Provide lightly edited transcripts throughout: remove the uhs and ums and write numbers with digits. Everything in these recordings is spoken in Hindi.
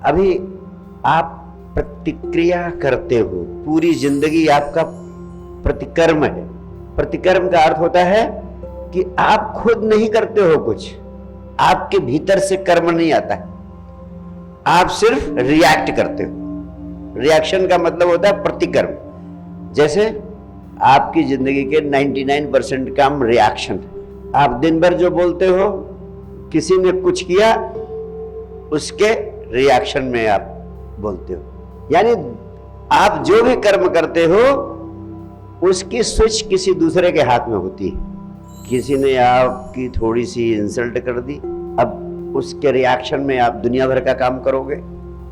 अभी आप प्रतिक्रिया करते हो, पूरी जिंदगी आपका प्रतिकर्म है। प्रतिकर्म का अर्थ होता है कि आप खुद नहीं करते हो कुछ, आपके भीतर से कर्म नहीं आता है, आप सिर्फ रिएक्ट करते हो। रिएक्शन का मतलब होता है प्रतिकर्म। जैसे आपकी जिंदगी के 99% काम रिएक्शन है। आप दिन भर जो बोलते हो, किसी ने कुछ किया उसके रिएक्शन में आप बोलते हो। यानी आप जो भी कर्म करते हो उसकी स्विच किसी दूसरे के हाथ में होती है। किसी ने आपकी थोड़ी सी इंसल्ट कर दी, अब उसके रिएक्शन में आप दुनिया भर का काम करोगे।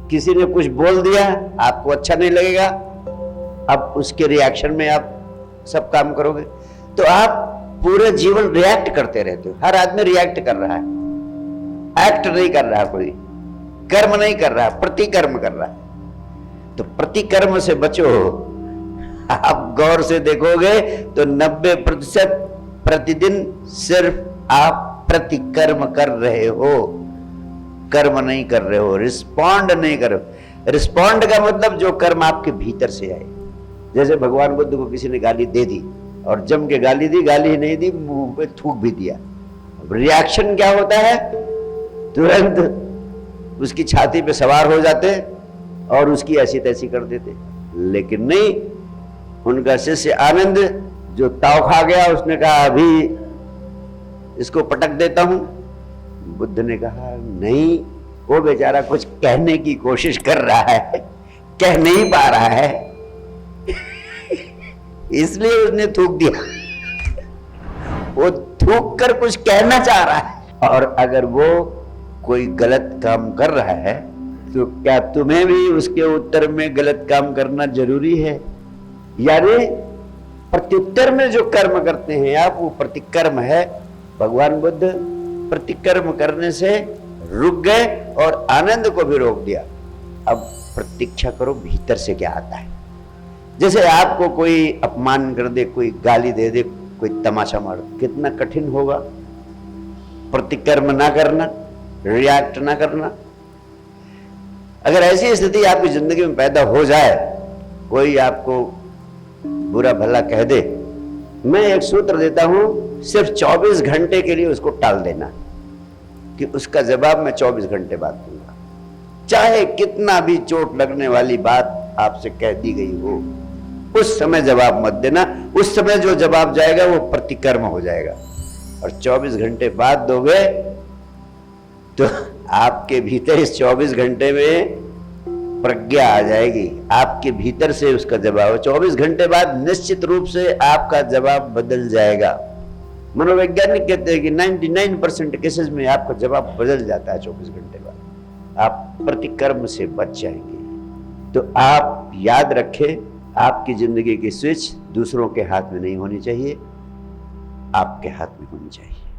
किसी ने कुछ बोल दिया, आपको अच्छा नहीं लगेगा, अब उसके रिएक्शन में आप सब काम करोगे। तो आप पूरे जीवन रिएक्ट करते रहते हो। हर आदमी रिएक्ट कर रहा है, एक्ट नहीं कर रहा, कोई कर्म नहीं कर रहा, प्रतिकर्म कर रहा है। तो प्रतिकर्म से बचो। आप गौर से देखोगे तो 90% प्रतिदिन सिर्फ आप प्रतिकर्म कर रहे हो, कर्म नहीं कर रहे हो, रिस्पॉन्ड नहीं कर रहे हो। रिस्पॉन्ड का मतलब जो कर्म आपके भीतर से आए। जैसे भगवान बुद्ध को किसी ने गाली दे दी और जम के गाली दी, गाली नहीं दी, मुंह पे थूक भी दिया। रिएक्शन क्या होता है? तुरंत उसकी छाती पे सवार हो जाते और उसकी ऐसी तैसी कर देते। लेकिन नहीं, उनका शिष्य आनंद जो ताव खा गया, उसने कहा अभी इसको पटक देता हूं। बुद्ध ने कहा नहीं, वो बेचारा कुछ कहने की कोशिश कर रहा है, कह नहीं पा रहा है, इसलिए उसने थूक दिया। वो थूक कर कुछ कहना चाह रहा है। और अगर वो कोई गलत काम कर रहा है तो क्या तुम्हें भी उसके उत्तर में गलत काम करना जरूरी है? यानी प्रत्युत्तर में जो कर्म करते हैं आप, वो प्रतिकर्म है। भगवान बुद्ध प्रतिकर्म करने से रुक गए और आनंद को भी रोक दिया। अब प्रतीक्षा करो भीतर से क्या आता है। जैसे आपको कोई अपमान कर दे, कोई गाली दे दे, कोई तमाशा मार दे, कितना कठिन होगा प्रतिकर्म ना करना, रिएक्ट ना करना। अगर ऐसी स्थिति आपकी जिंदगी में पैदा हो जाए, कोई आपको बुरा भला कह दे, मैं एक सूत्र देता हूं, सिर्फ 24 घंटे के लिए उसको टाल देना कि उसका जवाब मैं 24 घंटे बाद दूंगा। चाहे कितना भी चोट लगने वाली बात आपसे कह दी गई हो, उस समय जवाब मत देना। उस समय जो जवाब जाएगा वो प्रतिकर्म हो जाएगा। और 24 घंटे बाद दोगे तो आपके भीतर इस 24 घंटे में प्रज्ञा आ जाएगी, आपके भीतर से उसका जवाब। 24 घंटे बाद निश्चित रूप से आपका जवाब बदल जाएगा। मनोवैज्ञानिक कहते हैं कि 99% केसेस में आपका जवाब बदल जाता है 24 घंटे बाद। आप प्रतिकर्म से बच जाएंगे। तो आप याद रखें, आपकी जिंदगी की स्विच दूसरों के हाथ में नहीं होनी चाहिए, आपके हाथ में होनी चाहिए।